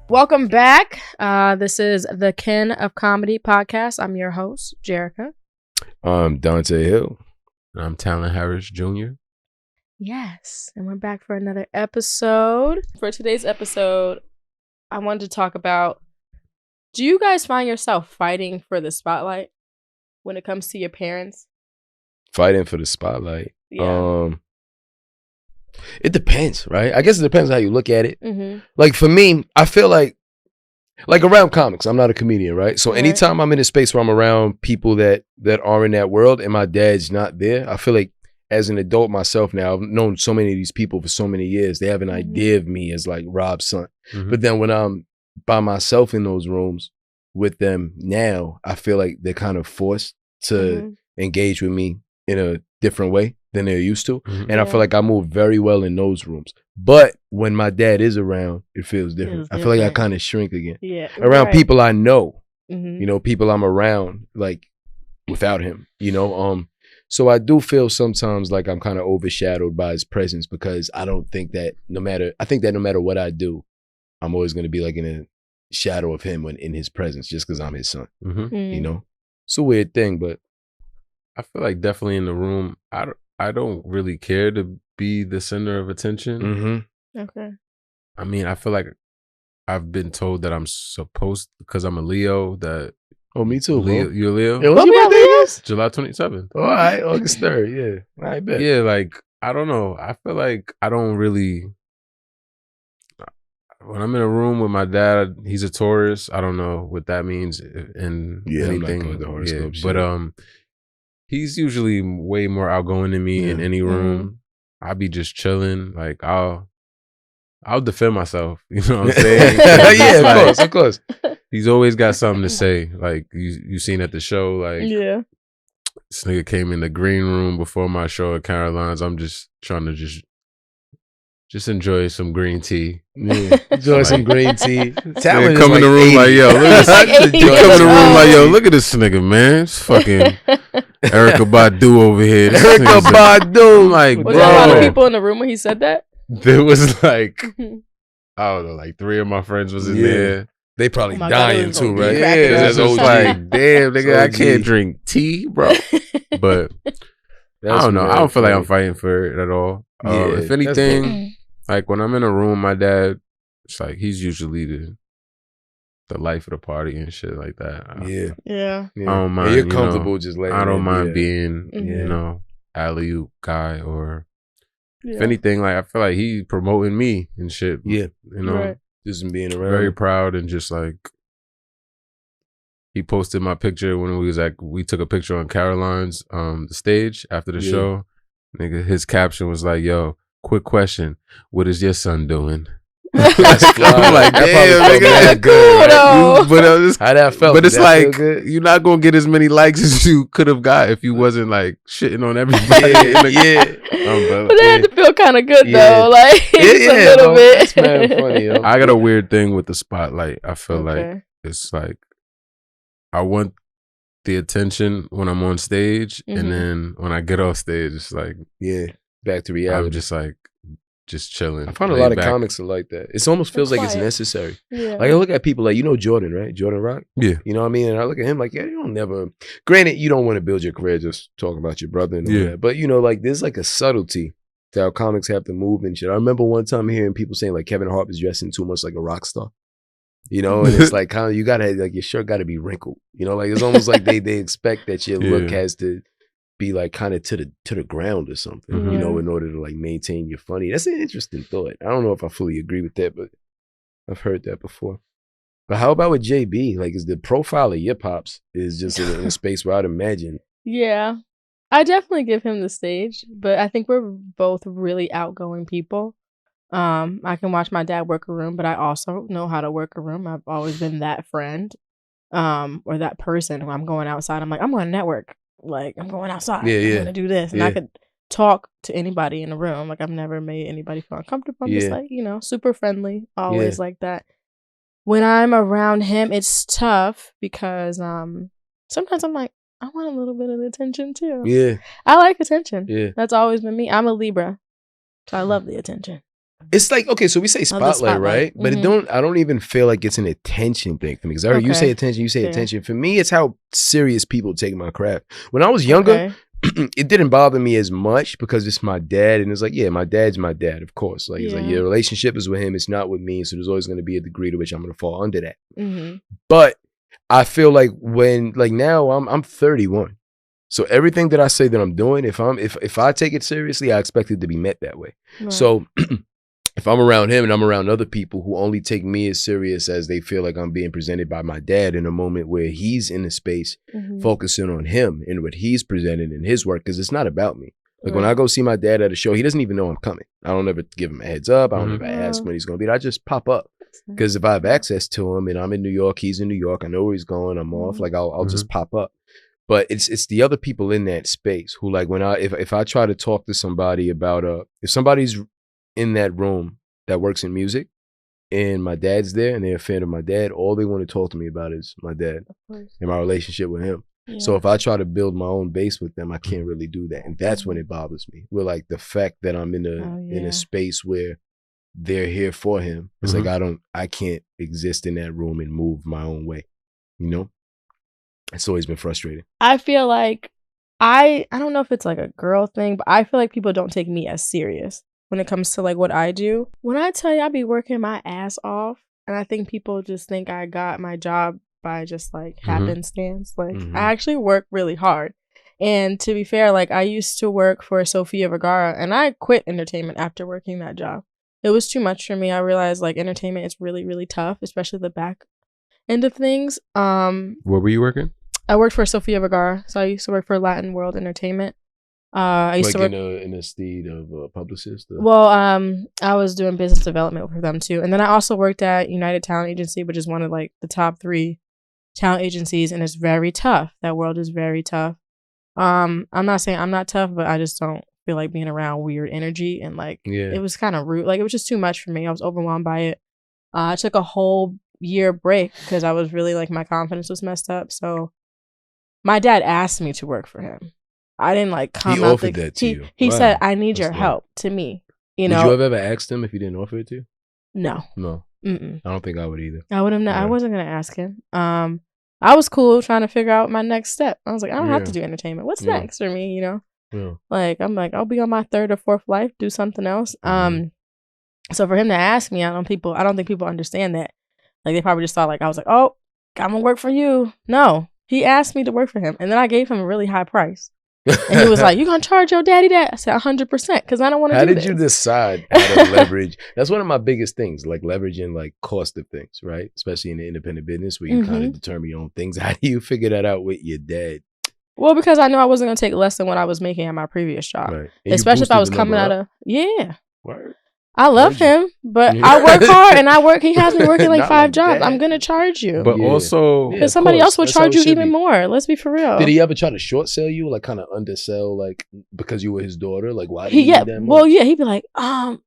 Welcome back. This is the Ken of Comedy podcast. I'm your host, Jerrica. I'm Dante Hill. And I'm Talon Harris Jr. Yes, and we're back for another episode. For today's episode, I wanted to talk about, do you guys find yourself fighting for the spotlight when it comes to your parents? Fighting for the spotlight. Yeah. It depends, right? I guess it depends how you look at it. Mm-hmm. Like for me, I feel like around comics, I'm not a comedian, right? So anytime I'm in a space where I'm around people that are in that world and my dad's not there, I feel like as an adult myself now, I've known so many of these people for so many years. They have an idea of me as like Rob's son. Mm-hmm. But then when I'm by myself in those rooms with them now, I feel like they're kind of forced to engage with me in a different way than they're used to. Mm-hmm. And I feel like I move very well in those rooms. But when my dad is around, it feels different. I feel like I kind of shrink again. Yeah. Around people I know, Mm-hmm. you know, people I'm around, like without him, you know. So I do feel sometimes like I'm kind of overshadowed by his presence because I think that no matter what I do, I'm always going to be like in a shadow of him when in his presence just because I'm his son, you know. It's a weird thing, but I feel like definitely in the room, I don't really care to be the center of attention. Okay. I mean, I feel like I've been told that I'm supposed, because I'm a Leo, that... Oh, me too, Leo, you're a Leo? What's your birthday is? July 27th. All right, August 3rd, yeah. I bet. Yeah, like, I don't know. I feel like I don't really... When I'm in a room with my dad, he's a Taurus. I don't know what that means in anything. I'm not good with the horoscope shit. But he's usually way more outgoing than me in any room. I'll be just chilling. Like I'll defend myself. You know what I'm saying? Yeah, of course. He's always got something to say. Like you seen at the show. Like this nigga came in the green room before my show at Caroline's. I'm just trying to just enjoy some green tea. Yeah, enjoy some green tea. Talon come in the room like, yo, look at this. Come in the room like, yo, look at this nigga, man. It's fucking Jerrica Badu over here. Jerrica Badu. Like, was bro. there a lot of people in the room when he said that? There was like, I don't know, like 3 of my friends was in there. They probably Oh my dying God, too, yeah, right? Yeah, that's it's just like, damn, nigga, I can't OG. drink tea, bro. But I don't know. I don't feel like I'm fighting for it at all. If anything, like when I'm in a room, my dad, it's like he's usually the life of the party and shit like that. Yeah. I don't mind. You're comfortable just laying. I don't mind being. being, you know, alley-oop guy or if anything, like I feel like he promoting me and shit. Yeah. You know, just being around. very proud and just like he posted my picture when we took a picture on Caroline's the stage after the show. Nigga, his caption was like, yo, quick question. What is your son doing? I'm like, damn, nigga. But how that felt? But it's like you're not gonna get as many likes as you could have got if you wasn't like shitting on everybody. But that had to feel kind of good though, like a little bit. It's man funny. Yo. I got a weird thing with the spotlight. I feel like it's like I want the attention when I'm on stage, and then when I get off stage, it's like back to reality. I'm just like chilling. I find a lot of comics are like that. It almost feels like it's necessary. Yeah. Like I look at people like, you know Jordan, right? Jordan Rock? Yeah. You know what I mean? And I look at him like, you don't never... Granted, you don't want to build your career just talking about your brother and all that. But, you know, like there's like a subtlety to how comics have to move and shit. I remember one time hearing people saying like Kevin Hart was dressing too much like a rock star. You know? And it's like kind of, you gotta, like your shirt gotta be wrinkled. You know? Like it's almost like they expect that your look has to be like kind of to the ground or something, you know, in order to like maintain your funny. That's an interesting thought. I don't know if I fully agree with that, but I've heard that before. But how about with JB? Like, is the profile of your pops is just in a space where I'd imagine. Yeah, I definitely give him the stage, but I think we're both really outgoing people. I can watch my dad work a room, but I also know how to work a room. I've always been that friend, or that person when I'm going outside. I'm like, I'm going to network. Like, I'm going outside. I'm going to do this. And I could talk to anybody in the room. Like, I've never made anybody feel uncomfortable. I'm just like, you know, super friendly. Always like that. When I'm around him, it's tough because sometimes I'm like, I want a little bit of attention too. Yeah. I like attention. Yeah. That's always been me. I'm a Libra. So I love the attention. It's like, okay, so we say spotlight, right? But I don't even feel like it's an attention thing for me. Because I heard you say attention, attention. For me, it's how serious people take my craft. When I was younger, it didn't bother me as much because it's my dad. And it's like, yeah, my dad's my dad, of course. Like, it's like, your relationship is with him. It's not with me. So there's always going to be a degree to which I'm going to fall under that. But I feel like now I'm 31. So everything that I say that I'm doing, if I take it seriously, I expect it to be met that way. Right. So if I'm around him and I'm around other people who only take me as serious as they feel like I'm being presented by my dad in a moment where he's in a space focusing on him and what he's presenting in his work, because it's not about me. Like when I go see my dad at a show, he doesn't even know I'm coming. I don't ever give him a heads up. I don't ever ask when he's going to be. I just pop up. Because if I have access to him and I'm in New York, he's in New York, I know where he's going, I'm off, like I'll just pop up. But it's the other people in that space who, like, when if I try to talk to somebody about if somebody's in that room that works in music and my dad's there and they're a fan of my dad, all they want to talk to me about is my dad and my relationship with him. Yeah. So if I try to build my own base with them, I can't really do that. And that's when it bothers me. With like the fact that I'm in a space where they're here for him. It's like I can't exist in that room and move my own way. You know? It's always been frustrating. I feel like I don't know if it's like a girl thing, but I feel like people don't take me as serious when it comes to like what I do. When I tell you I be working my ass off, and I think people just think I got my job by just like happenstance. Like I actually work really hard. And to be fair, like I used to work for Sofia Vergara and I quit entertainment after working that job. It was too much for me. I realized like entertainment is really, really tough, especially the back end of things. Where were you working? I worked for Sofia Vergara, so I used to work for Latin World Entertainment. I used to work in a state of publicist. Well, I was doing business development for them too, and then I also worked at United Talent Agency, which is one of like the top 3 talent agencies, and it's very tough. That world is very tough. I'm not saying I'm not tough, but I just don't feel like being around weird energy, and like it was kind of rude. Like it was just too much for me. I was overwhelmed by it. I took a whole year break because I was really like my confidence was messed up. So my dad asked me to work for him. I didn't like come he out. Offered that to you. He said, "I need your help." To me, you know. Would you have ever asked him if he didn't offer it to you? No. I don't think I would either. I would have. I wasn't gonna ask him. I was cool trying to figure out my next step. I was like, I don't have to do entertainment. What's next for me? You know. Yeah. Like I'm like I'll be on my 3rd or 4th life, do something else. So for him to ask me, I don't think people understand that. Like they probably just thought like I was like, oh, I'm gonna work for you. No. He asked me to work for him, and then I gave him a really high price. And he was like, "You gonna charge your daddy that?" I said, 100%, because I don't want to do this. How did you decide how to leverage? That's one of my biggest things, like leveraging like cost of things, right? Especially in the independent business where you kind of determine your own things. How do you figure that out with your dad? Well, because I knew I wasn't gonna take less than what I was making at my previous job, right. Especially if I was coming out of Word. I love him, but I work hard and he has me working like 5 jobs. I'm going to charge you. But also, because somebody else will charge you even more. Let's be for real. Did he ever try to short sell you, like kind of undersell, like because you were his daughter? Like, why did he need that much? Well, yeah, he'd be like, I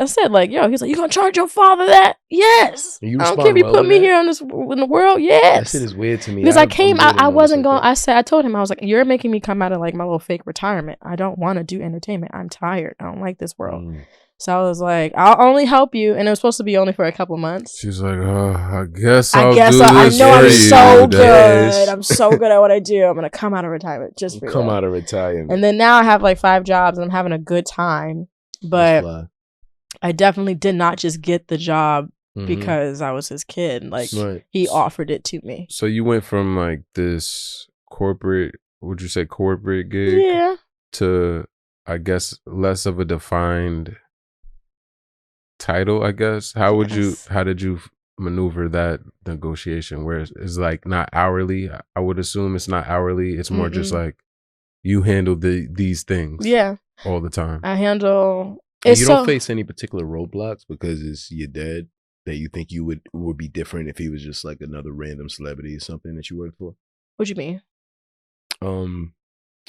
said, like, yo, he's like, you gonna charge your father that? Yes. I don't care if you put me here in the world. Yes. That shit is weird to me. Because I wasn't going. I told him, I was like, you're making me come out of like my little fake retirement. I don't want to do entertainment. I'm tired. I don't like this world. So I was like, I'll only help you, and it was supposed to be only for a couple months. She's like, I guess I'll do this. I know I'm so good. I'm so good at what I do. I'm gonna come out of retirement just for come out of retirement. And then now I have like 5 jobs, and I'm having a good time. But I definitely did not just get the job because I was his kid. Like he offered it to me. So you went from like this corporate, would you say corporate gig? Yeah. To I guess less of a defined title, I guess. How did you maneuver that negotiation where it's like not hourly? I would assume it's not hourly. It's more just like you handle these things all the time. I handle you don't face any particular roadblocks because it's your dad that you think you would be different if he was just like another random celebrity or something that you worked for? What you mean?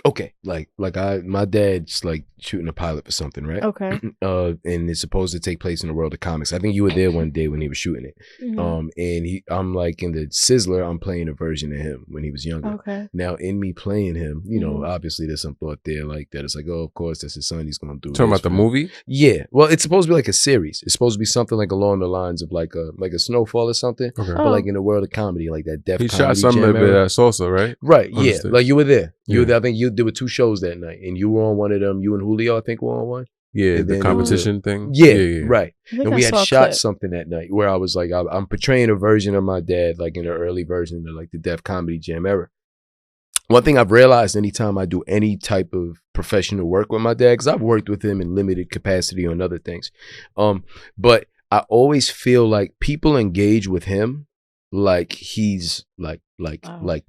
Okay, my dad's like shooting a pilot for something, right? Okay. And it's supposed to take place in the world of comics. I think you were there one day when he was shooting it. Mhm. And I'm like in the Sizzler, I'm playing a version of him when he was younger. Okay. Now in me playing him, you know, Mhm. obviously there's some thought there like that. It's like, oh, of course that's his son. He's gonna do. Talking this about the for him. movie? Yeah. Well, it's supposed to be like a series. It's supposed to be something like along the lines of like a Snowfall or something. Okay. But like in the world of comedy, like that Def He Comedy shot some Jam of it era. at Salsa, right? Right, yeah. Understood. Like you were there. You were Yeah. there. I think there were 2 shows that night, and you were on one of them. You and Julio, I think, were on one. Yeah, And the then competition thing. Yeah, right. I think And I we had saw a shot clip. something that night where I was like, I'm portraying a version of my dad, like in the early version of like the Def Comedy Jam era. One thing I've realized anytime I do any type of professional work with my dad, because I've worked with him in limited capacity on other things, but I always feel like people engage with him like he's like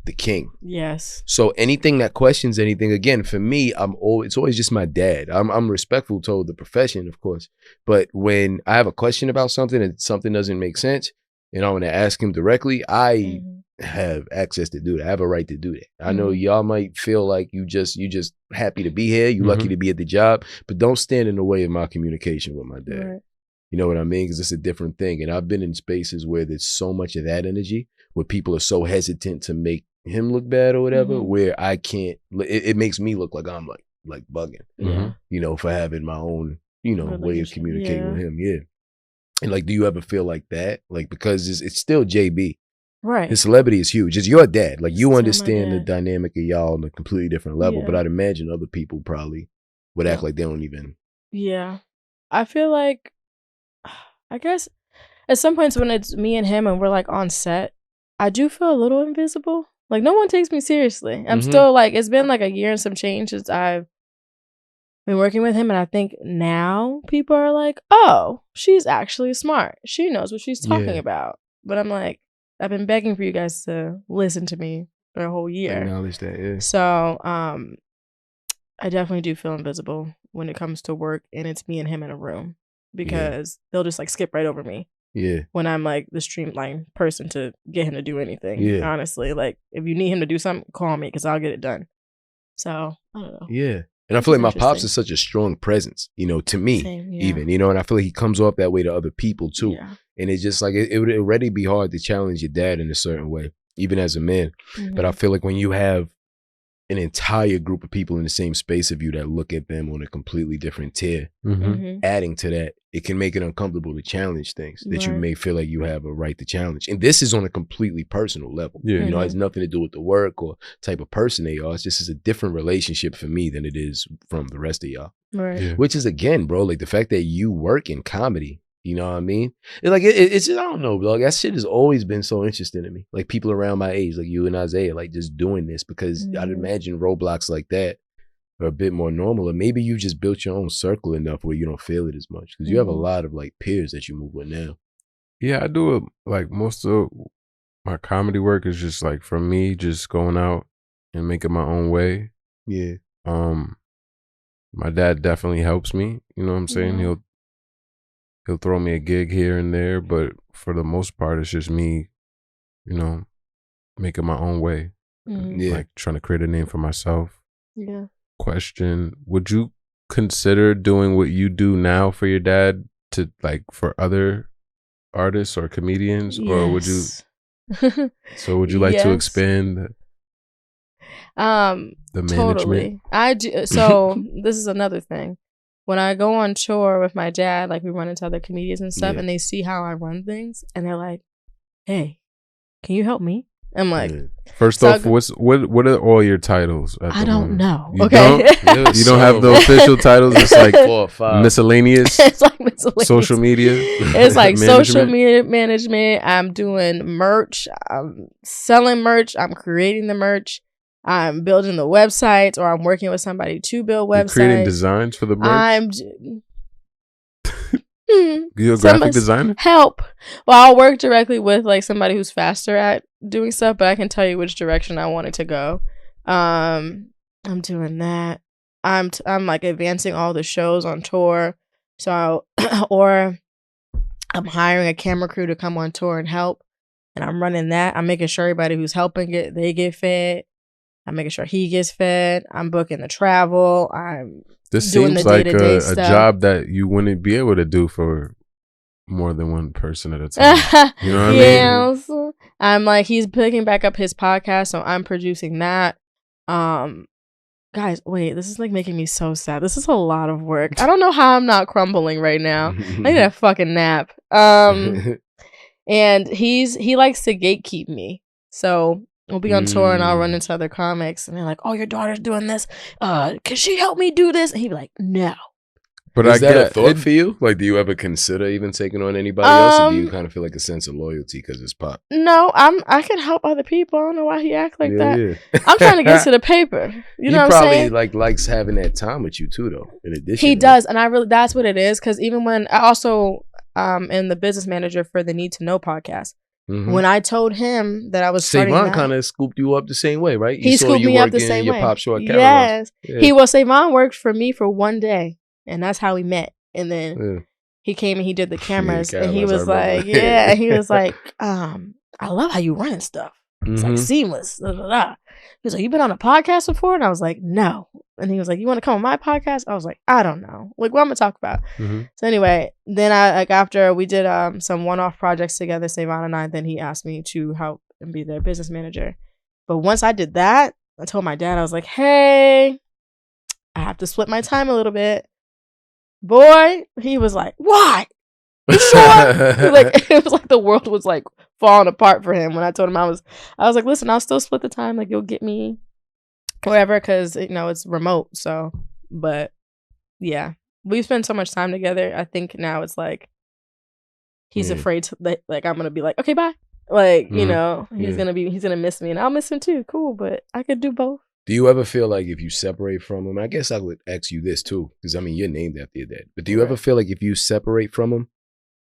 the king. Yes. So anything that questions anything, again, for me, it's always just my dad. I'm respectful toward the profession, of course. But when I have a question about something and something doesn't make sense, and I want to ask him directly, I have access to do that. I have a right to do that. I know y'all might feel like you just happy to be here, you lucky to be at the job, but don't stand in the way of my communication with my dad. Right. You know what I mean? Because it's a different thing. And I've been in spaces where there's so much of that energy, where people are so hesitant to make him look bad or whatever, where I can't, it makes me look like I'm like bugging, you know, for having my own, you know, way of communicating with him. Yeah. And like, do you ever feel like that? Like, because it's still JB. Right. His celebrity is huge. It's your dad. Like, you Still my understand the dad. dynamic of y'all on a completely different level. Yeah. But I'd imagine other people probably would act like they don't even. Yeah. I feel like, I guess at some points when it's me and him and we're like on set, I do feel a little invisible. Like no one takes me seriously. I'm still like, it's been like a year and some change since I've been working with him. And I think now people are like, oh, she's actually smart. She knows what she's talking about. But I'm like, I've been begging for you guys to listen to me for a whole year. Acknowledge that, yeah. So I definitely do feel invisible when it comes to work and it's me and him in a room. Because they'll just like skip right over me. Yeah. When I'm like the streamlined person to get him to do anything. Yeah. Honestly, like if you need him to do something, call me because I'll get it done. So I don't know. Yeah. And I feel like my pops is such a strong presence, you know, to me, even, you know, and I feel like he comes off that way to other people too. Yeah. And it's just like, it would already be hard to challenge your dad in a certain way, even as a man. But I feel like when you have an entire group of people in the same space of you that look at them on a completely different tier, adding to that, it can make it uncomfortable to challenge things that you may feel like you have a right to challenge. And this is on a completely personal level. Yeah. You know, it has nothing to do with the work or type of person they are. It's just a different relationship for me than it is from the rest of y'all. Right. Yeah. Which is, again, bro, like the fact that you work in comedy, you know what I mean? It's like, it's just, I don't know, bro. Like, that shit has always been so interesting to me. Like people around my age, like you and Isaiah, like just doing this because I'd imagine roadblocks like that are a bit more normal. Or maybe you just built your own circle enough where you don't feel it as much because you have a lot of like peers that you move with now. Yeah, I do it. Like most of my comedy work is just like for me, just going out and making my own way. Yeah. My dad definitely helps me. You know what I'm saying? He'll throw me a gig here and there, but for the most part, it's just me, you know, making my own way. Like trying to create a name for myself. Yeah. Question: would you consider doing what you do now for your dad to like for other artists or comedians, or would you? So would you like to expand the management? Totally. I do. So this is another thing. When I go on tour with my dad, like we run into other comedians and stuff, and they see how I run things, and they're like, "Hey, can you help me?" I'm like, first off, what are all your titles? I don't know. You okay, don't? You don't have the official titles. It's like 4 or 5 miscellaneous. It's like miscellaneous. Social media. It's like social media management. I'm doing merch. I'm selling merch. I'm creating the merch. I'm building the websites, or I'm working with somebody to build websites. You're creating designs for the merch? You're a graphic designer? Help. Well, I'll work directly with like somebody who's faster at doing stuff, but I can tell you which direction I want it to go. I'm doing that. I'm like advancing all the shows on tour. So or I'm hiring a camera crew to come on tour and help. And I'm running that. I'm making sure everybody who's helping they get fed. I'm making sure he gets fed. I'm booking the travel. I'm This doing seems the like day-to-day a stuff. job that you wouldn't be able to do for more than one person at a time. You know what I mean? Yes. I'm like, he's picking back up his podcast, so I'm producing that. Guys, wait, this is like making me so sad. This is a lot of work. I don't know how I'm not crumbling right now. I need a fucking nap. And he likes to gatekeep me. So we'll be on tour and I'll run into other comics and they're like, oh, your daughter's doing this. Can she help me do this? And he'd be like, no. But is that a thought for you? Like, do you ever consider even taking on anybody else, or do you kind of feel like a sense of loyalty because it's Pop? No, I can help other people. I don't know why he act like that. Yeah. I'm trying to get to the paper. You know what I'm saying? He probably likes having that time with you too, though. In addition, he does, and that's what it is. Because even when I also am the business manager for the Need to Know podcast. Mm-hmm. When I told him that I was starting Savon kind of scooped you up the same way, right? He scooped me up the same way. Your Pop Show at yes. Yeah. Savon worked for me for one day, and that's how we met. And then he came and he did the cameras, and he was like, "Yeah," and he was like, "I love how you run stuff. It's like seamless." Da, da, da. He was like, "You been on a podcast before?" And I was like, "No." And he was like, "You want to come on my podcast?" I was like, "I don't know. Like, what I'm gonna talk about." Mm-hmm. So anyway, then after we did some one-off projects together, Savon and I, then he asked me to help and be their business manager. But once I did that, I told my dad, I was like, "Hey, I have to split my time a little bit." Boy, he was like, "Why? You sure?" It was like the world was like falling apart for him when I told him I was like, "Listen, I'll still split the time. Like, you'll get me wherever, because it's remote." So, but yeah, we spend so much time together. I think now it's like he's afraid to like I'm gonna be like, "Okay, bye." Like he's gonna miss me, and I'll miss him too. Cool, but I could do both. Do you ever feel like if you separate from him, I guess I would ask you this too, because I mean, you're named after your dad, but do you ever feel like if you separate from him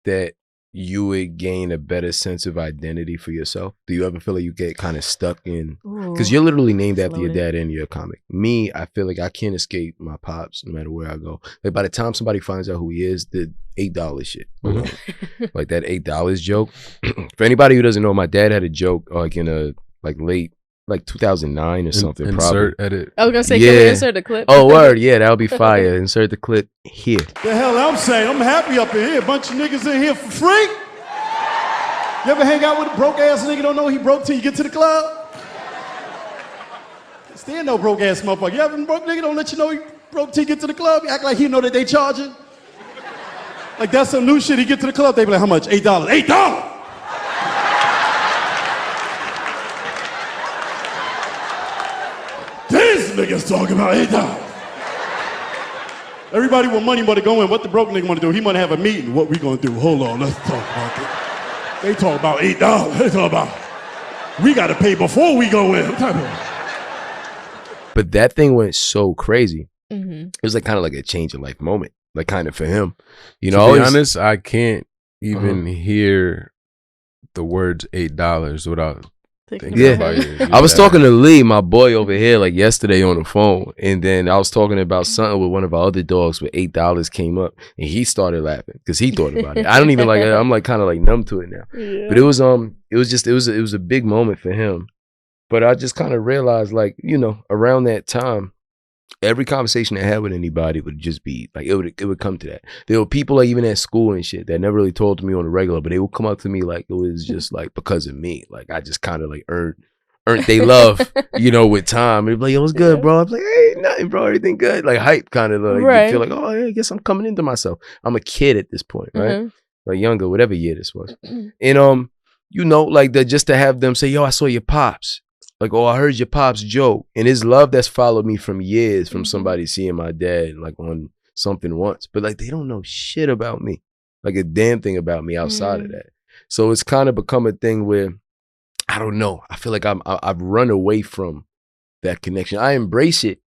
that you would gain a better sense of identity for yourself? Do you ever feel like you get kind of stuck in, because you're literally named after your dad and you're a comic. Me, I feel like I can't escape my pops no matter where I go. Like by the time somebody finds out who he is, the $8 shit. Like that $8 joke. For anybody who doesn't know, my dad had a joke like in a late 2009 or something. Insert edit. I was gonna say, can we insert the clip? Oh, word, yeah, that'll be fire. Insert the clip here. The hell I'm saying, I'm happy up in here. A bunch of niggas in here for free. You ever hang out with a broke ass nigga, don't know he broke till you get to the club? Still no broke ass motherfucker. You ever been broke nigga, don't let you know he broke till you get to the club? You act like he know that they charging. Like that's some new shit. He get to the club, they be like, how much? $8. $8! This nigga's talking about $8. Everybody with money want to go in. What the broke nigga want to do? He want to have a meeting. What we gonna do? Hold on, let's talk about that. They talk about $8. They talk about we got to pay before we go in. But that thing went so crazy. Mm-hmm. It was like kind of like a change of life moment. Like kind of for him, To be honest, I can't even hear the words $8 without. I was talking to Lee, my boy over here, like yesterday on the phone, and then I was talking about something with one of our other dogs where $8 came up, and he started laughing because he thought about it. I don't even I'm like kind of like numb to it now. Yeah. But it was a big moment for him. But I just kind of realized, like, around that time, every conversation I had with anybody would just be like, it would come to that. There were people like even at school and shit that never really told to me on the regular, but they would come up to me like it was just like because of me. Like I just kind of like earned they love, with time. They'd be like, "Yo, what's good, bro?" I'd be like, "Hey, nothing, bro. Everything good." Like hype kind of like you feel like, "Oh, yeah, I guess I'm coming into myself." I'm a kid at this point, right? Mm-hmm. Like younger, whatever year this was. And like just to have them say, "Yo, I saw your pops." Like, "Oh, I heard your pops joke." And his love that's followed me from years from somebody seeing my dad like on something once. But like they don't know shit about me. Like a damn thing about me outside of that. So it's kind of become a thing where, I don't know. I feel like I've run away from that connection. I embrace it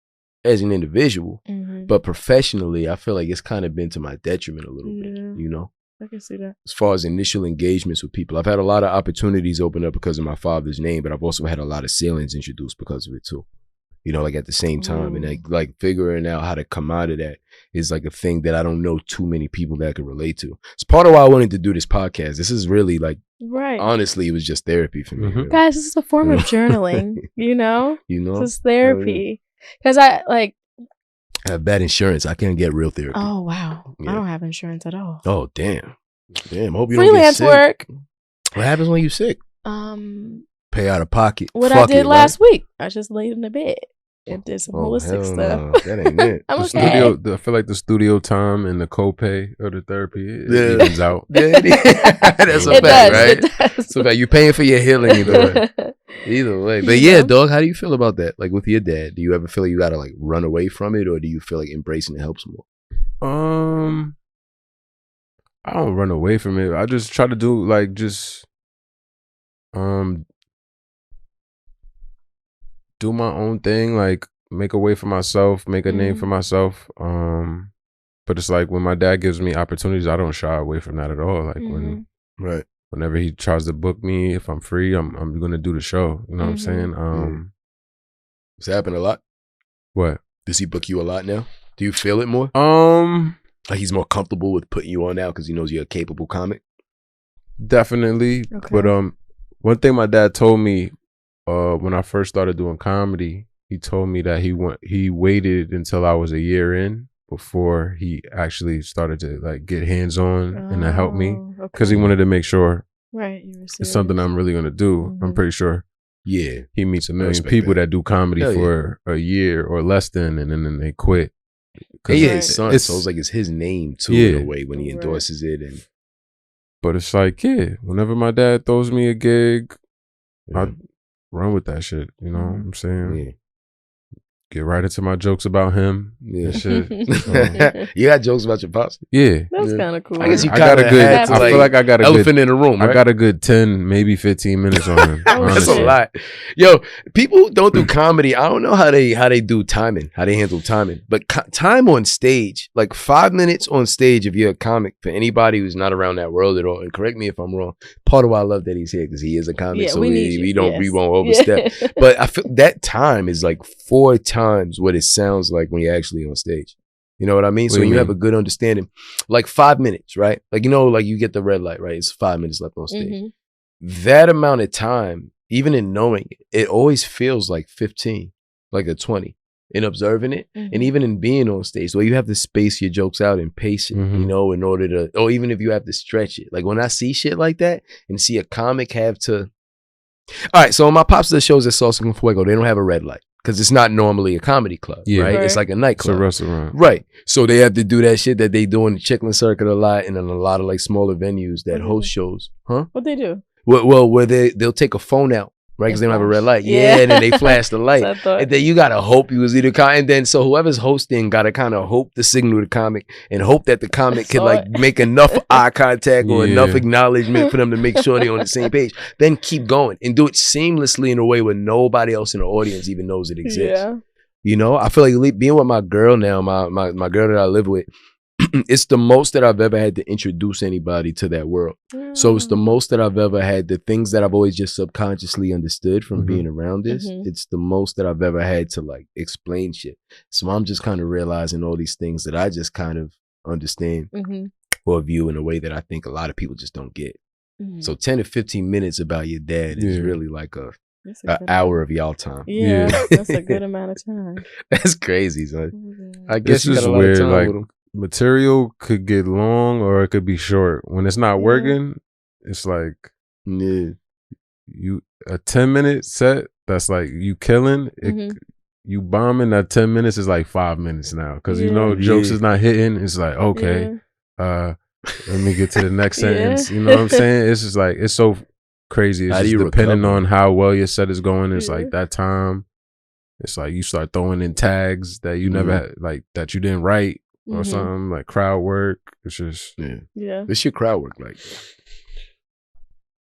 as an individual, but professionally, I feel like it's kind of been to my detriment a little bit, I can see that. As far as initial engagements with people, I've had a lot of opportunities open up because of my father's name, but I've also had a lot of ceilings introduced because of it too. Like at the same time, and like figuring out how to come out of that is like a thing that I don't know too many people that I can relate to. It's part of why I wanted to do this podcast. This is really like Right. Honestly, it was just therapy for me. Really. Guys, this is a form of journaling, you know? You know? This is therapy. Because I have bad insurance. I can't get real therapy. Oh, wow. Yeah. I don't have insurance at all. Oh, damn. Damn. Hope you Freelance don't get sick. work. What happens when you sick? Pay out of pocket. What Fuck I did it, last right? week. I just laid in the bed and did some holistic hell stuff. no. That ain't it. I'm The okay. studio, I feel like the studio time and the copay of the therapy it Yeah. evens out. That's a It fact, does. right? It does. So you're paying for your healing either way. Either way. But You yeah, know? dog, how do you feel about that? Like with your dad, do you ever feel like you gotta like run away from it, or do you feel like embracing it helps more? I don't run away from it. I just try to do like do my own thing, like make a way for myself, make a name for myself. But it's like when my dad gives me opportunities, I don't shy away from that at all. Like whenever he tries to book me, if I'm free, I'm gonna do the show. You know what I'm saying? Does it happen a lot? What? Does he book you a lot now? Do you feel it more? Like he's more comfortable with putting you on now because he knows you're a capable comic? Definitely. Okay. But one thing my dad told me when I first started doing comedy, he told me that he waited until I was a year in before he actually started to like get hands on and to help me because he wanted to make sure it's something I'm really gonna do. I'm pretty sure. Yeah, he meets a million people that do comedy for a year or less than, and then they quit. Yeah, his son. So it's like it's his name too in a way when he endorses it. But it's like, whenever my dad throws me a gig, I run with that shit. You know what I'm saying? Yeah. Get right into my jokes about him. Yeah, shit. You got jokes about your pops? Yeah, that's kind of cool. I guess you got a good. I feel like I got a elephant good, in the room. Right? I got a good 10, maybe 15 minutes on him. That's a lot. Yo, people who don't do comedy, I don't know how they do timing, how they handle timing. But time on stage, like 5 minutes on stage, if you're a comic, for anybody who's not around that world at all, and correct me if I'm wrong. Part of why I love that he's here because he is a comic, so we won't overstep. But I feel that time is like 4 times what it sounds like when you're actually on stage. You know what I mean? So when you have a good understanding, like 5 minutes, right? Like, you know, like you get the red light, right? It's 5 minutes left on stage. That amount of time, even in knowing it, it always feels like 15, like a 20 in observing it. And even in being on stage, so you have to space your jokes out and pace it, you know, in order to, or even if you have to stretch it. Like when I see shit like that and see a comic have to, all right, so on my Pops the shows at Salsa con Fuego, they don't have a red light. Because it's not normally a comedy club, right? It's like a nightclub. It's a restaurant. Right. So they have to do that shit that they do in the Chitlin Circuit a lot and in a lot of like smaller venues that host shows. Huh? What they do? Well, where they'll take a phone out, right? Because they don't have a red light. Yeah, and then they flash the light. And then you got to hope you was either and then so whoever's hosting got to kind of hope to signal the comic and hope that the comic can like make enough eye contact or enough acknowledgement for them to make sure they're on the same page. Then keep going and do it seamlessly in a way where nobody else in the audience even knows it exists. Yeah. You know, I feel like being with my girl now, my girl that I live with, it's the most that I've ever had to introduce anybody to that world. So it's the most that I've ever had, the things that I've always just subconsciously understood from being around this. It's the most that I've ever had to like explain shit. So I'm just kind of realizing all these things that I just kind of understand or view in a way that I think a lot of people just don't get. So 10 to 15 minutes about your dad is really like an hour of y'all time. Yeah, that's a good amount of time. That's crazy, son. I guess it's you got just a lot weird. of time Like with him. material could get long or it could be short. When it's not working, it's like you a 10-minute set that's like you killing it. You bombing, that 10 minutes is like 5 minutes now because you know jokes is not hitting. It's like okay, let me get to the next sentence. You know what I'm saying? It's just like it's so crazy. It's just depending on how well your set is going. It's like that time. It's like you start throwing in tags that you never had, like that you didn't write or something, like crowd work. It's just What's your crowd work like?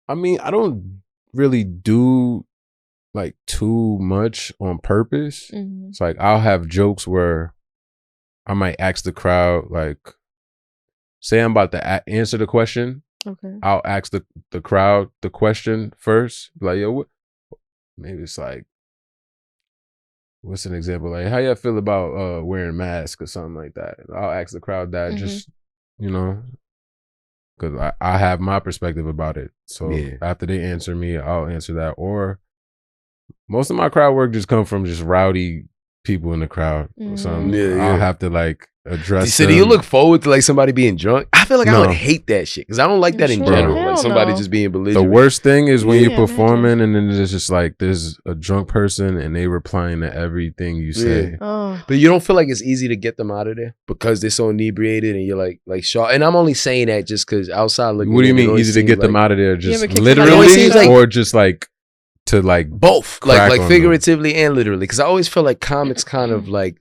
I mean, I don't really do like too much on purpose. It's like I'll have jokes where I might ask the crowd, like, say I'm about to answer the question. Okay. I'll ask the crowd the question first. Like, yo, what? Maybe it's like, what's an example? Like, how y'all feel about wearing masks or something like that? I'll ask the crowd that just, you know, because I have my perspective about it. So Yeah. after they answer me, I'll answer that. Or most of my crowd work just come from just rowdy people in the crowd. So I'll have to like address. So do you look forward to like somebody being drunk? I feel like I would hate that shit because I don't like that in general. Hell Like somebody no. just being belligerent. The worst thing is when Yeah, you're performing and then it's just like there's a drunk person and they replying to everything you say. Yeah. Oh. But you don't feel like it's easy to get them out of there because they're so inebriated and you're like sharp. And I'm only saying that just because outside looking. What do you in, it mean always easy to seems get them like- out of there? Just ever kick literally, somebody- It seems like- or just like to like both, crack like on figuratively and literally. Because I always feel like comics kind of like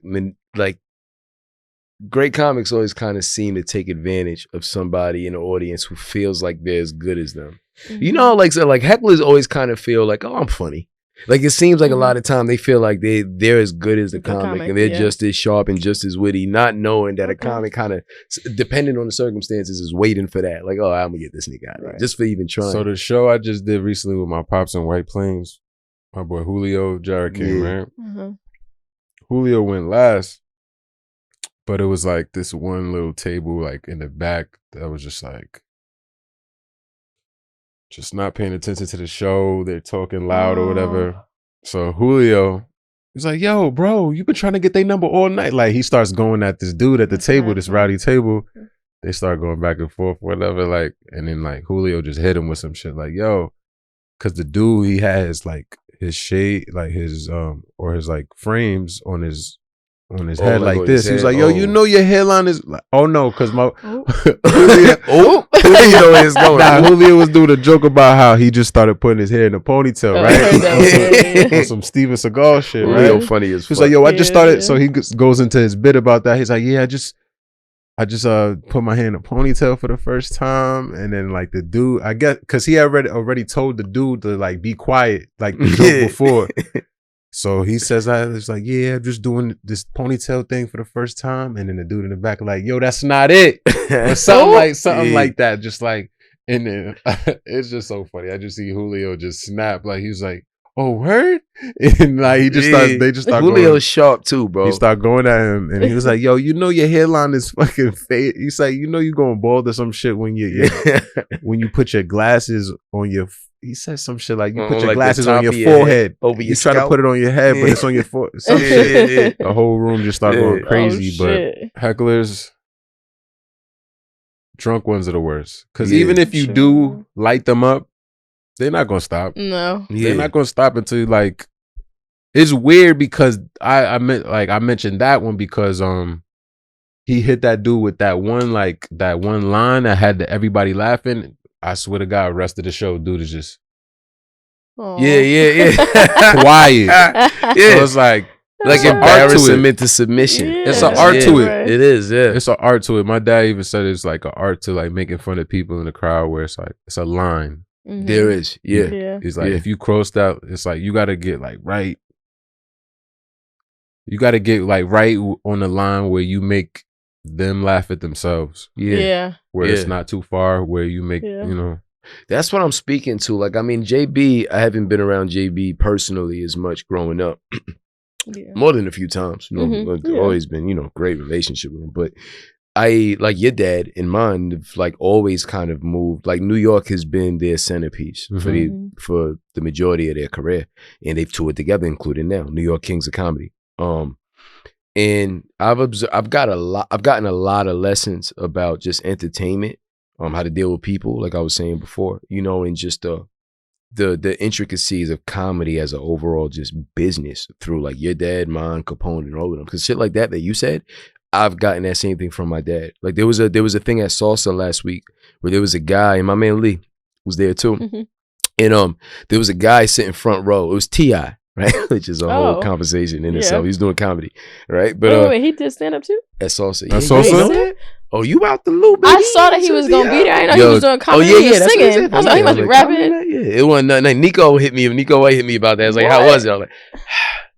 great comics always kind of seem to take advantage of somebody in the audience who feels like they're as good as them. You know, like so, like hecklers always kind of feel like, oh, I'm funny. Like it seems like a lot of time they feel like they're as good as the comic and they're just as sharp and just as witty, not knowing that a comic kind of, depending on the circumstances, is waiting for that. Like, oh, I'm gonna get this nigga out of here, just for even trying. So the show I just did recently with my pops in White Plains, my boy Julio Jerrica, right? Julio went last, but it was like this one little table like in the back that was just like just not paying attention to the show. They're talking loud or whatever. So Julio, he's like, yo, bro, you been trying to get their number all night. Like he starts going at this dude at the table, this rowdy table. They start going back and forth, whatever. Like, and then like Julio just hit him with some shit like, yo, cause the dude, he has like his shade, like his or his like frames on his head like this. He was like, yo, you know your hairline is like, oh no, cause my Julio is going. Nah, Julio was doing a joke about how he just started putting his hair in a ponytail, right? On some Steven Seagal shit, right? Julio funny as fuck. He's like, yo, I just started. So he goes into his bit about that. He's like, yeah, I just put my hair in a ponytail for the first time, and then like the dude, I guess, cause he already told the dude to like be quiet, like the joke before. So he says, it's like, yeah, I'm just doing this ponytail thing for the first time. And then the dude in the back like, yo, that's not it. Or something like that. Just like, and then it's just so funny. I just see Julio just snap. Like, he was like, oh, word? And like, they just start Julio's going, sharp too, bro. He started going at him. And he was like, yo, you know your hairline is fucking fade. He's like, you know you going bald or some shit when when you put your glasses on your he said some shit like you put your glasses on your forehead. Over your try to put it on your head, but it's on your forehead. Some shit. The whole room just started going crazy. But hecklers, drunk ones are the worst. Because even if you do light them up, they're not going to stop. No. They're not going to stop until like, it's weird because I mentioned that one because he hit that dude with that one line that had everybody laughing. I swear to God, rest of the show, dude is just quiet. So it's like embarrassment to submission. It's an art to it. It is, yeah. It's an art to it. My dad even said it's like an art to like making fun of people in the crowd where it's like it's a line. There is, yeah. It's like if you crossed out, it's like you got to get like right. You got to get like right on the line where you make them laugh at themselves. Where it's not too far, where you make, you know. That's what I'm speaking to. Like, I mean, JB, I haven't been around JB personally as much growing up. More than a few times. You know, always been, you know, great relationship with him. But I, like your dad and mine, have like always kind of moved. Like New York has been their centerpiece for the majority of their career. And they've toured together, including now, New York Kings of Comedy. And I've gotten a lot of lessons about just entertainment, how to deal with people, like I was saying before, you know, and just the intricacies of comedy as an overall just business through like your dad, mine, Capone, and all of them. Because shit like that you said, I've gotten that same thing from my dad. Like there was a thing at Salsa last week where there was a guy, and my man Lee was there too, and there was a guy sitting front row. It was T.I., right? Which is a whole conversation in itself. He's doing comedy, right? But wait, he did stand up too? At Salsa. At Salsa? Oh, you out the loop, baby. I saw that he was going to be there. I didn't know he was doing comedy. He was singing. I was like, he must be rapping. Yeah, it wasn't nothing. Nico hit me about that. I was like, how was it? I was like,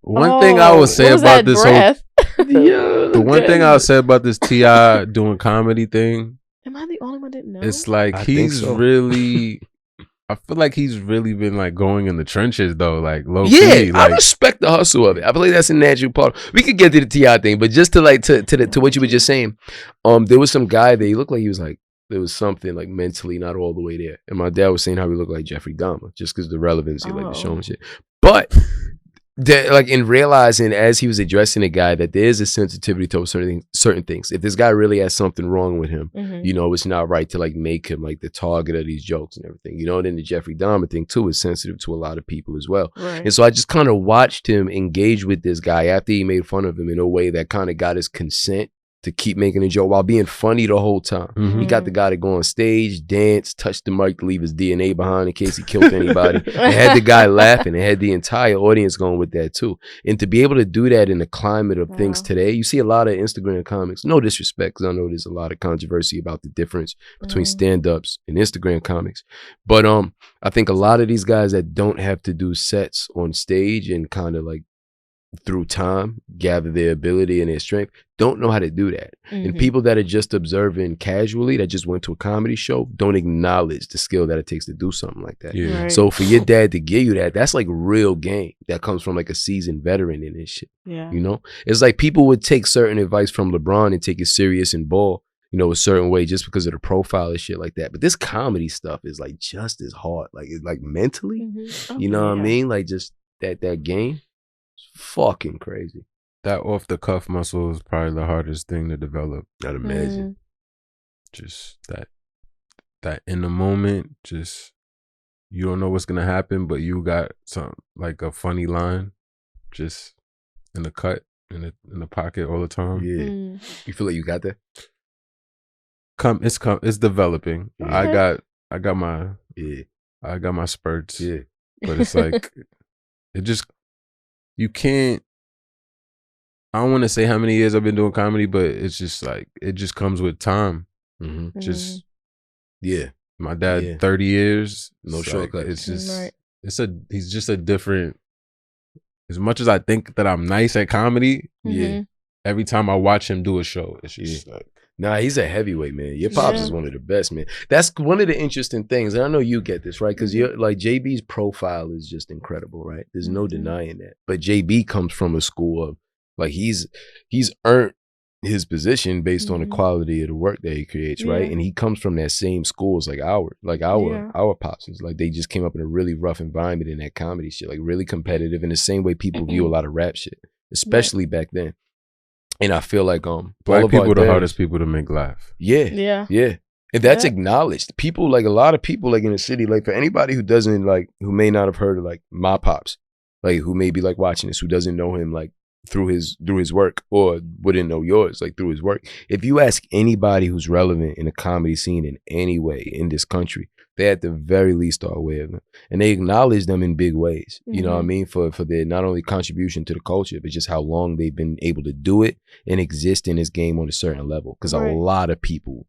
one thing I would say about this the one thing I would say about this T.I. doing comedy thing. Am I the only one that didn't know? It's like he's really... I feel like he's really been like going in the trenches though, like low key. I respect the hustle of it. I feel like that's a natural part. We could get to the T.I. thing, but just to like to what you were just saying, there was some guy that he looked like he was like there was something like mentally not all the way there. And my dad was saying how he looked like Jeffrey Dahmer just because the relevancy, like the show and shit. But that, like, in realizing as he was addressing the guy that there is a sensitivity towards certain things. If this guy really has something wrong with him, you know, it's not right to like make him like the target of these jokes and everything. You know, and then the Jeffrey Dahmer thing too is sensitive to a lot of people as well. Right. And so I just kind of watched him engage with this guy after he made fun of him in a way that kind of got his consent to keep making a joke while being funny the whole time. He got the guy to go on stage, dance, touch the mic to leave his DNA behind in case he killed anybody. And had the guy laughing and had the entire audience going with that too. And to be able to do that in the climate of things today, you see a lot of Instagram comics, no disrespect, because I know there's a lot of controversy about the difference between stand-ups and Instagram comics. But I think a lot of these guys that don't have to do sets on stage and kind of like through time gather their ability and their strength don't know how to do that. And people that are just observing casually, that just went to a comedy show, don't acknowledge the skill that it takes to do something like that. So for your dad to give you that, that's like real game that comes from like a seasoned veteran in this shit. You know, it's like people would take certain advice from LeBron and take it serious and ball, you know, a certain way just because of the profile and shit like that. But this comedy stuff is like just as hard, like it's like mentally, you know what I mean? Like just that game. Fucking crazy. That off the cuff muscle is probably the hardest thing to develop. I'd imagine. Just that in the moment, just you don't know what's gonna happen, but you got some like a funny line just in the cut in the pocket all the time. You feel like you got that? It's developing. I got my spurts. But it's like it just you can't. I don't want to say how many years I've been doing comedy, but it's just like it just comes with time. Just my dad 30 years, no shortcut. Like, it's just he's just a different. As much as I think that I'm nice at comedy, every time I watch him do a show, it's just like. Nah, he's a heavyweight, man. Your pops is one of the best, man. That's one of the interesting things. And I know you get this, right? Because you're like JB's profile is just incredible, right? There's no denying that. But JB comes from a school of like he's earned his position based on the quality of the work that he creates, right? And he comes from that same school as like our pops. It's like they just came up in a really rough environment in that comedy shit, like really competitive in the same way people view a lot of rap shit, especially back then. And I feel like black people are the hardest people to make laugh. And that's acknowledged. People, like a lot of people like in the city, like for anybody who doesn't like, who may not have heard of like my pops, like who may be like watching this, who doesn't know him like through his work or wouldn't know yours like through his work. If you ask anybody who's relevant in the comedy scene in any way in this country, they at the very least are aware of them. And they acknowledge them in big ways, you know what I mean? For their not only contribution to the culture, but just how long they've been able to do it and exist in this game on a certain level. Because a lot of people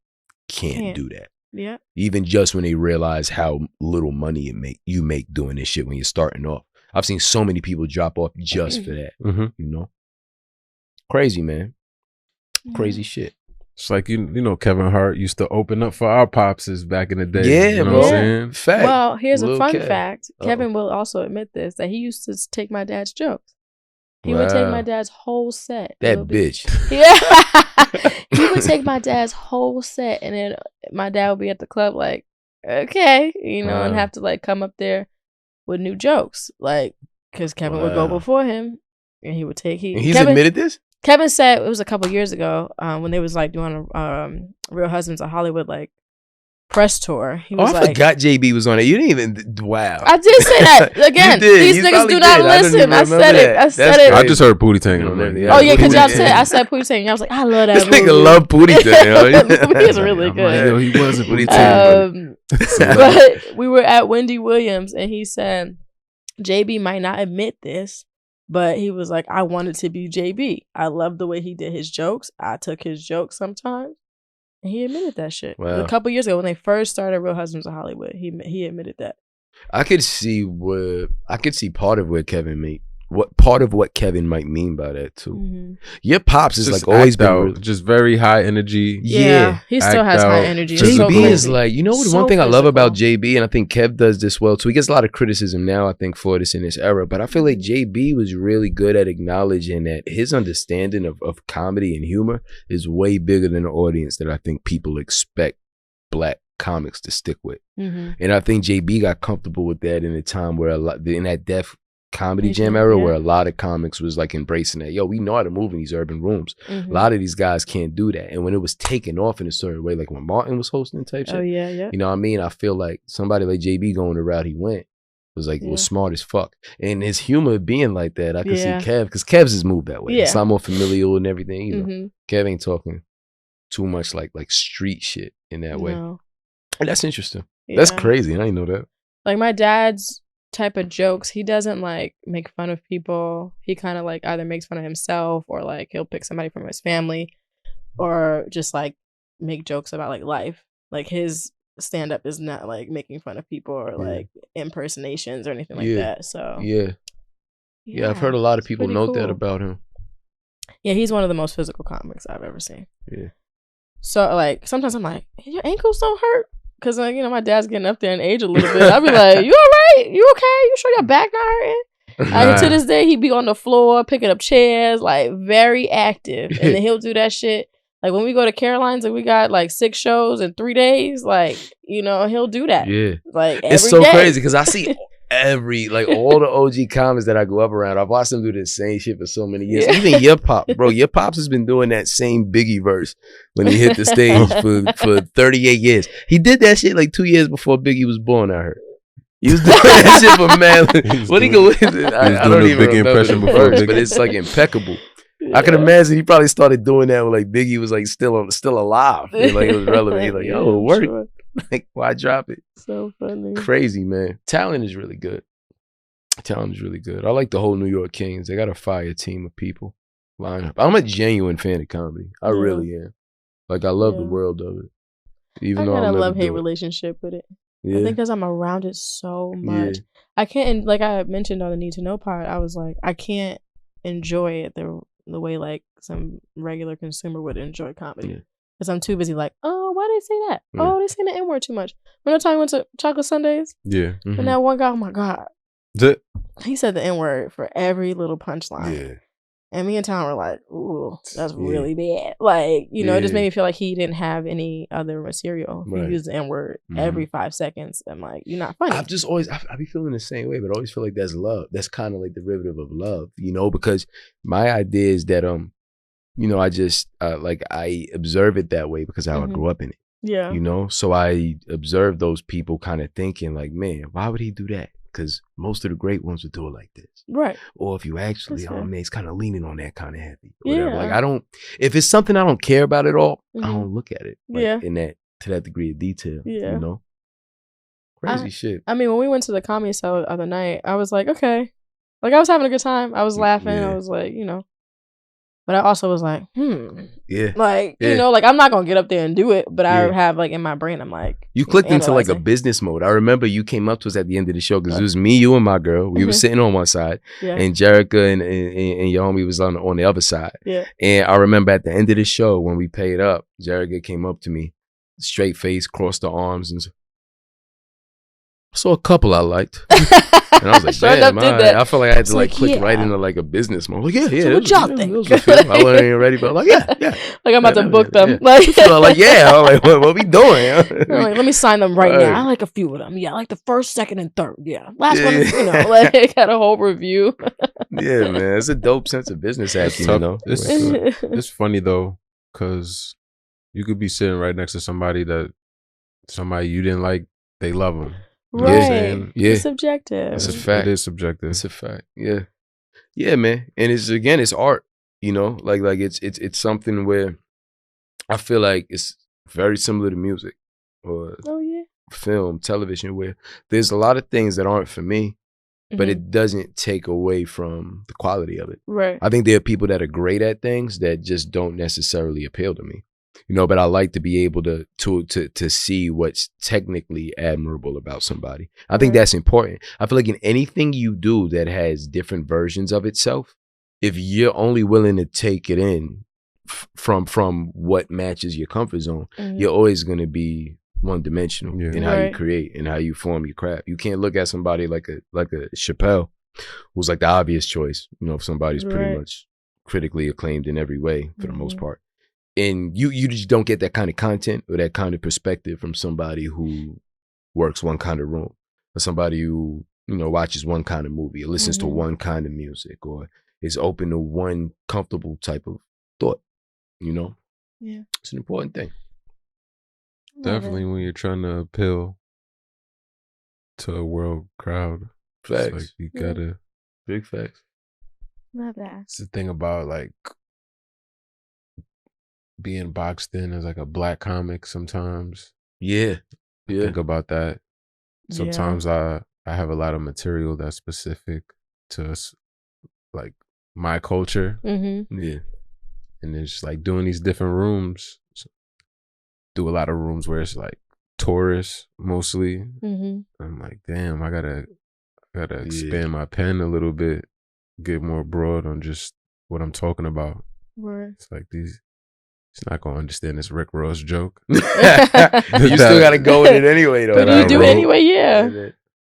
can't do that. Even just when they realize how little money you make doing this shit when you're starting off. I've seen so many people drop off just for that, you know? Crazy, man. Crazy shit. It's like, you know, Kevin Hart used to open up for our popses back in the day. You know what I'm saying? Fact. Well, here's a fun fact. Kevin will also admit this, that he used to take my dad's jokes. He would take my dad's whole set. That bitch. He would take my dad's whole set, and then my dad would be at the club like, okay, you know, and have to like come up there with new jokks. Like, because Kevin would go before him, and he would take... He's admitted this? Kevin said it was a couple years ago when they was like doing a Real Husbands of Hollywood like press tour. He was I forgot JB was on it. You didn't even I did say that again. These niggas do not listen. I said it. I just heard Pootie Tang. Oh yeah, because y'all said I said Pootie Tang. I was like, I love that. This nigga love Pootie Tang. The movie is really good. He was a Pootie Tang. But we were at Wendy Williams, and he said JB might not admit this, but he was like, I wanted to be JB. I loved the way he did his jokes. I took his jokes sometimes. And he admitted that shit. Wow. A couple years ago when they first started Real Husbands of Hollywood, he admitted that. I could see part of where Kevin what Kevin might mean by that too. Your pops is like always been just very high energy. Yeah, he still has high energy. JB is like, you know what? One thing I love about JB, and I think Kev does this well too. He gets a lot of criticism now, I think, for this in this era. But I feel like JB was really good at acknowledging that his understanding of comedy and humor is way bigger than the audience that I think people expect black comics to stick with. Mm-hmm. And I think JB got comfortable with that in a time where in that Def Comedy Jam Yeah. era where a lot of comics was like embracing that. Yo, we know how to move in these urban rooms. Mm-hmm. A lot of these guys can't do that. And when it was taken off in a certain way, like when Martin was hosting type shit, Oh yeah. you know what I mean? I feel like somebody like JB going the route he went was like, was smart as fuck. And his humor being like that, I could see Kev, because Kev's is moved that way. Yeah. It's a lot more familial and everything, you know. Mm-hmm. Kev ain't talking too much like street shit in that way. No. And that's interesting. Yeah. That's crazy. I didn't know that. Like my dad's type of jokes, he doesn't like make fun of people. He kind of like either makes fun of himself or like he'll pick somebody from his family or just like make jokes about like life. Like his stand up is not like making fun of people or like impersonations or anything like that. So yeah, I've heard a lot of people note that cool. about him. Yeah, he's one of the most physical comics I've ever seen. Yeah. So like sometimes I'm like, your ankles don't hurt? Cause like, you know, my dad's getting up there in age a little bit. I'll be like, you all right? You okay? You sure your back not hurting? To this day, he'd be on the floor picking up chairs, like very active. And then he'll do that shit. Like when we go to Caroline's and we got like 6 shows in 3 days, like, you know, he'll do that. Yeah. Like it's so day. crazy because I see all the OG comics that I grew up around, I've watched them do the same shit for so many years. Yeah. Even Your Pop, bro. Your Pops has been doing that same Biggie verse when he hit the stage for 38 years. He did that shit like 2 years before Biggie was born, I heard. He was doing that shit for man. What he go with it? I don't even remember impression before Biggie. But it's like impeccable. Yeah. I can imagine he probably started doing that when like Biggie was like still alive. And, like it was relevant. He's like, yo, it worked. Sure. Like, why drop it? So funny. Crazy, man. Talent is really good. I like the whole New York Kings. They got a fire team of people. Line up. I'm a genuine fan of comedy. I really am. Like, I love the world of it. Even though I got a love-hate relationship with it. Yeah. I think because I'm around it so much. Yeah. I can't, and like I mentioned on the Need to Know part, I was like, I can't enjoy it the way like some regular consumer would enjoy comedy. Because I'm too busy like, oh, why they say that? Oh, they say the N-word too much. Remember the time we went to Chocolate Sundays? Yeah. And that one guy, oh my God. He said the N-word for every little punchline. Yeah. And me and Tom were like, ooh, that's really bad. Like, you know, it just made me feel like he didn't have any other material. He used the N-word every 5 seconds. I'm like, you're not funny. I've just always, I be feeling the same way, but I always feel like that's love. That's kind of like the derivative of love, you know, because my idea is that, you know, I just, like, I observe it that way because how I grew up in it. Yeah. You know, so I observe those people kind of thinking like, man, why would he do that? Because most of the great ones would do it like this. Right. Or if you actually, man, he's kind of leaning on that kind of heavy. Yeah. Like, I don't, if it's something I don't care about at all, I don't look at it. Like, in that, to that degree of detail. Yeah. You know? Crazy shit. I mean, when we went to the comedy show the other night, I was like, okay. Like, I was having a good time. I was laughing. I was like, you know. But I also was like, Yeah. Like, you know, like I'm not going to get up there and do it. But I have like in my brain, I'm like. You clicked into like a business mode. I remember you came up to us at the end of the show because it was me, you, and my girl. We were sitting on one side. Yeah. And Jerrica and your homie was on the other side. Yeah. And I remember at the end of the show when we paid up, Jerrica came up to me, straight face, crossed the arms, and saw a couple I liked. And I was like, damn, I felt like I had to like click right into like a business mode. Like, so what y'all think? I wasn't even ready, but like, yeah. Like I'm about to book them. Yeah. Like, so like, yeah. I'm like, what we doing? Like, let me sign them right now. I like a few of them. Yeah, I like the first, second, and third. Yeah, last one, you know, like got a whole review. Yeah, man, it's a dope sense of business acumen, you know. It's funny though, because you could be sitting right next to somebody you didn't like. They love them. Right. Yeah. It's subjective. It's a fact. It is subjective. It's a fact. Yeah. Yeah, man. And it's art, you know, like it's something where I feel like it's very similar to music or film, television, where there's a lot of things that aren't for me, but it doesn't take away from the quality of it. Right. I think there are people that are great at things that just don't necessarily appeal to me. You know, but I like to be able to see what's technically admirable about somebody. I think that's important. I feel like in anything you do that has different versions of itself, if you're only willing to take it in from what matches your comfort zone, you're always going to be one-dimensional in how you create and how you form your craft. You can't look at somebody like a Chappelle, who's like the obvious choice. You know, if somebody's pretty much critically acclaimed in every way for the most part. and you just don't get that kind of content or that kind of perspective from somebody who works one kind of room, or somebody who, you know, watches one kind of movie or listens to one kind of music or is open to one comfortable type of thought, you know? Yeah. It's an important thing. Definitely when you're trying to appeal to a world crowd. Facts. Like you gotta. Big facts. Love that. It's the thing about like being boxed in as like a black comic sometimes. Yeah. Yeah. Think about that. Sometimes I have a lot of material that's specific to like my culture. Yeah. And it's like doing these different rooms. Do a lot of rooms where it's like tourists mostly. I'm like, damn, I gotta expand my pen a little bit, get more broad on just what I'm talking about. Right. It's like it's not gonna understand this Rick Ross joke. You still gotta go with it anyway, though. But you do it anyway, yeah.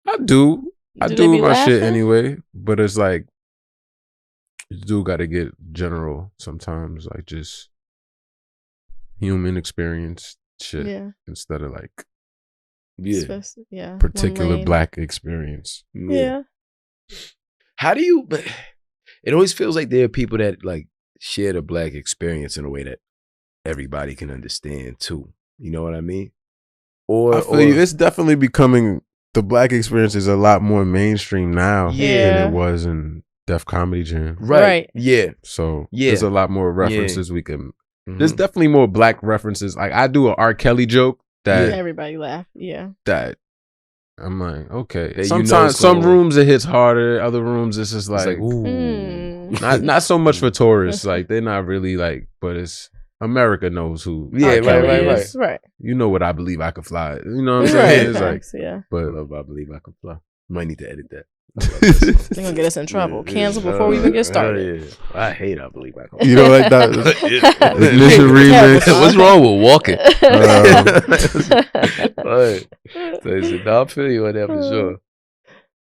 I do my laughing? shit anyway, but it's like you do gotta get general sometimes, like just human experience shit instead of like particular black experience. Yeah. How do you? But it always feels like there are people that like share the black experience in a way that everybody can understand too. You know what I mean? I feel you. It's definitely becoming, the black experience is a lot more mainstream now than it was in Def Comedy Jam. Right. Yeah. So there's a lot more references we can. There's definitely more black references. Like I do an R. Kelly joke that everybody laugh. Yeah. That I'm like, okay. That sometimes some rooms it hits harder. Other rooms it's just like, ooh. Not so much for tourists. Like they're not really like, but it's America knows who. Yeah, right. You know what I believe I could fly. You know what I'm saying? It's like, but I believe I could fly. Might need to edit that. They're gonna get us in trouble. Cancel before we even get started. I hate I believe I can. You know, like that initial remix. What's wrong with walking? So I feel you on that for sure.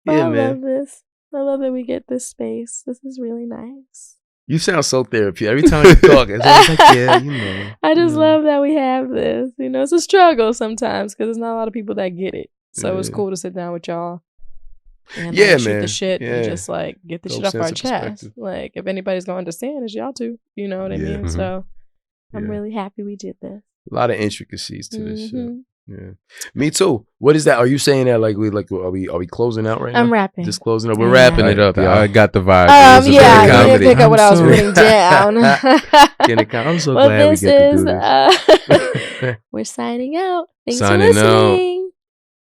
Yeah, man. I love this. I love that we get this space. This is really nice. You sound so therapeutic every time you talk. It's always like, yeah, you know. I just love that we have this. You know, it's a struggle sometimes because there's not a lot of people that get it. So it's cool to sit down with y'all. And shoot the shit and just like get the shit off our chest. Like if anybody's gonna understand, it's y'all two. You know what I mean? So I'm really happy we did this. A lot of intricacies to this shit. Yeah, me too. What is that? Are you saying that like are we closing out right now? I'm wrapping. Just closing up. We're wrapping it up. I got the vibe. I didn't pick up what I was putting down. I'm so glad we get to do this. We're signing out. Thanks for listening. Out.